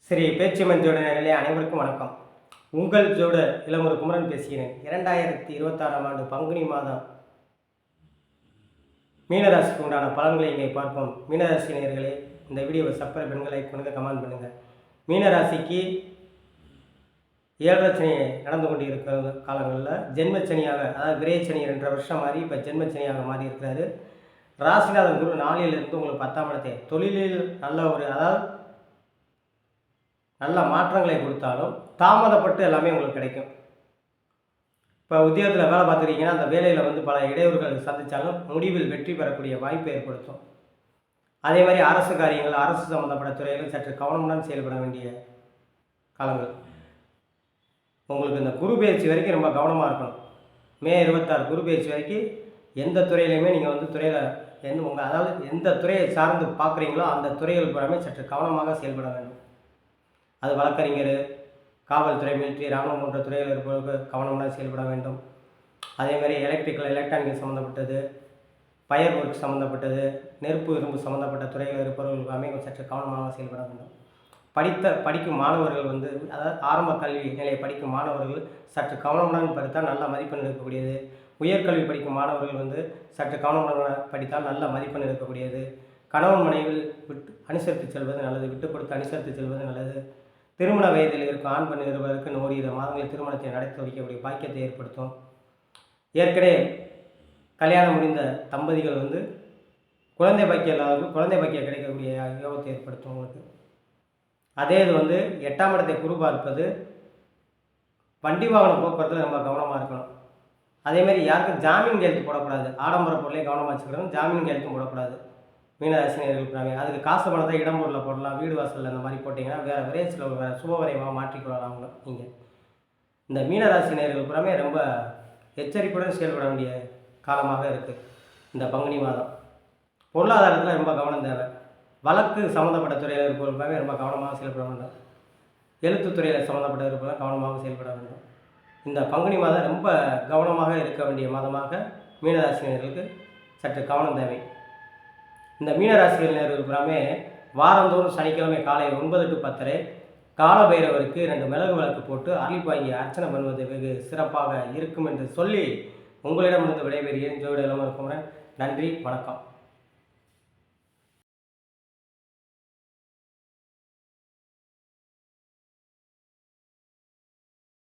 சரி, பேச்சுமன் ஜோட நேரலே அனைவருக்கும் வணக்கம். உங்கள் ஜோட இளமுரு குமரன் பேசுகிறேன். 2026ஆம் ஆண்டு பங்குனி மாதம் மீனராசிக்கு உண்டான பலன்களை இங்கே பார்ப்போம். மீனராசி நேயர்களே, இந்த வீடியோவை சப்ஸ்கிரைப் பண்ணுங்க, லைக் பண்ணுங்கள், கமெண்ட் பண்ணுங்கள். மீனராசிக்கு 7 சனி நடந்து கொண்டு இருக்கிற காலங்களில் ஜென்மச்சனியாக, அதாவது விரயச்சனி 2 வருஷம் மாறி இப்போ ஜென்மச்சனியாக மாறி இருக்கிறாரு. ராசிநாதன் குரு 4லிருந்து உங்களுக்கு 10ஆம் இடத்தை தொழிலில் நல்ல மாற்றங்களை கொடுத்தாலும் தாமதப்பட்டு எல்லாமே உங்களுக்கு கிடைக்கும். இப்போ உத்தியோகத்தில் வேலை பார்த்துருக்கீங்கன்னா அந்த வேலையில் பல இடையூறுகள் சந்தித்தாலும் முடிவில் வெற்றி பெறக்கூடிய வாய்ப்பை ஏற்படுத்தும். அதே மாதிரி அரசு காரியங்கள், அரசு சம்மந்தப்பட்ட துறைகளில் சற்று கவனமுடன் செயல்பட வேண்டிய காலங்கள். உங்களுக்கு இந்த குரு பயிற்சி வரைக்கும் ரொம்ப கவனமாக இருக்கணும். மே 26 குரு பயிற்சி வரைக்கும் எந்த துறையிலையுமே நீங்கள் துறையில் எந்த துறையை சார்ந்து பார்க்குறீங்களோ அந்த துறைகள் பூராமே சற்று கவனமாக செயல்பட வேண்டும். அது வழக்கறிஞர், காவல்துறை, மிலிட்ரி, இராணுவம் போன்ற துறையில் இருப்பவர்கள் கவனமாக செயல்பட வேண்டும். அதேமாதிரி எலக்ட்ரிக்கல், எலக்ட்ரானிக் சம்மந்தப்பட்டது, ஃபயர் ஒர்க் சம்மந்தப்பட்டது, நெருப்பு இரும்பு சம்மந்தப்பட்ட துறையில் இருப்பவர்கள் எல்லாமே சற்று கவனமாக செயல்பட வேண்டும். படிக்கும் மாணவர்கள் அதாவது ஆரம்ப கல்வி நிலையை படிக்கும் மாணவர்கள் சற்று கவனமுடன் படித்தால் நல்ல மதிப்பெண் எடுக்கக்கூடியது. உயர்கல்வி படிக்கும் மாணவர்கள் சற்று கவனமுடன் படித்தால் நல்ல மதிப்பெண் எடுக்கக்கூடியது. கணவன் மனைவில் அனுசரித்து செல்வது நல்லது, விட்டு கொடுத்து அனுசரித்து செல்வது நல்லது. திருமண வயதில் இருக்கும் ஆண் பெண் இருவருக்கு 120 மாதங்களில் திருமணத்தை நடத்தி வைக்கக்கூடிய பாக்கியத்தை ஏற்படுத்தும். ஏற்கனவே கல்யாணம் முடிந்த தம்பதிகள் குழந்தை பாக்கியம் இல்லாதவர்கள் குழந்தை பாக்கியம் கிடைக்கக்கூடிய யோகத்தை ஏற்படுத்தும் உங்களுக்கு. அதே இது 8ஆம் இடத்தை குரு பார்ப்பது வண்டி வாகன போக்குவரத்தில் ரொம்ப கவனமாக இருக்கணும். அதேமாதிரி யாருக்கும் ஜாமீன் கையெழுத்து போடக்கூடாது. ஆடம்பர பொருளை கவனமாக வச்சுக்கிறோம். ஜாமீன் கையெழுத்தும் போடக்கூடாது. மீனராசினியர்கள் அதுக்கு காசு பணத்தை இடம்பொருளில் போடலாம், வீடு வாசலில் இந்த மாதிரி போட்டிங்கன்னா வேறு விரைச்சில் வேறு சுபவரையமாக மாற்றிக்கொள்ளலாம். அவங்க நீங்கள் இந்த மீனராசினியர்கள் புறமே ரொம்ப எச்சரிப்புடன் செயல்பட வேண்டிய காலமாக இருக்குது இந்த பங்குனி மாதம். பொருளாதாரத்தில் ரொம்ப கவனம் தேவை. வழக்கு சம்மந்தப்பட்ட துறையில் இருப்பவர்களுமே ரொம்ப கவனமாக செயல்பட வேண்டும். எழுத்துத்துறையில் சம்மந்தப்பட்ட இருப்பவர்கள் கவனமாக செயல்பட வேண்டும். இந்த பங்குனி மாதம் ரொம்ப கவனமாக இருக்க வேண்டிய மாதமாக மீனராசினியர்களுக்கு சற்று கவனம் தேவை. இந்த மீனராசிகள் புறாமே வாரந்தோறும் சனிக்கிழமை காலை 9 to 10 காலபைரவருக்கு 2 மிளகு விளக்கு போட்டு வாங்கி அர்ச்சனை பண்ணுவது வெகு சிறப்பாக இருக்கும் என்று சொல்லி உங்களிடமிருந்து விடைபெறுகிறேன். ஜோதிட இளமுரு குமரன். நன்றி, வணக்கம்.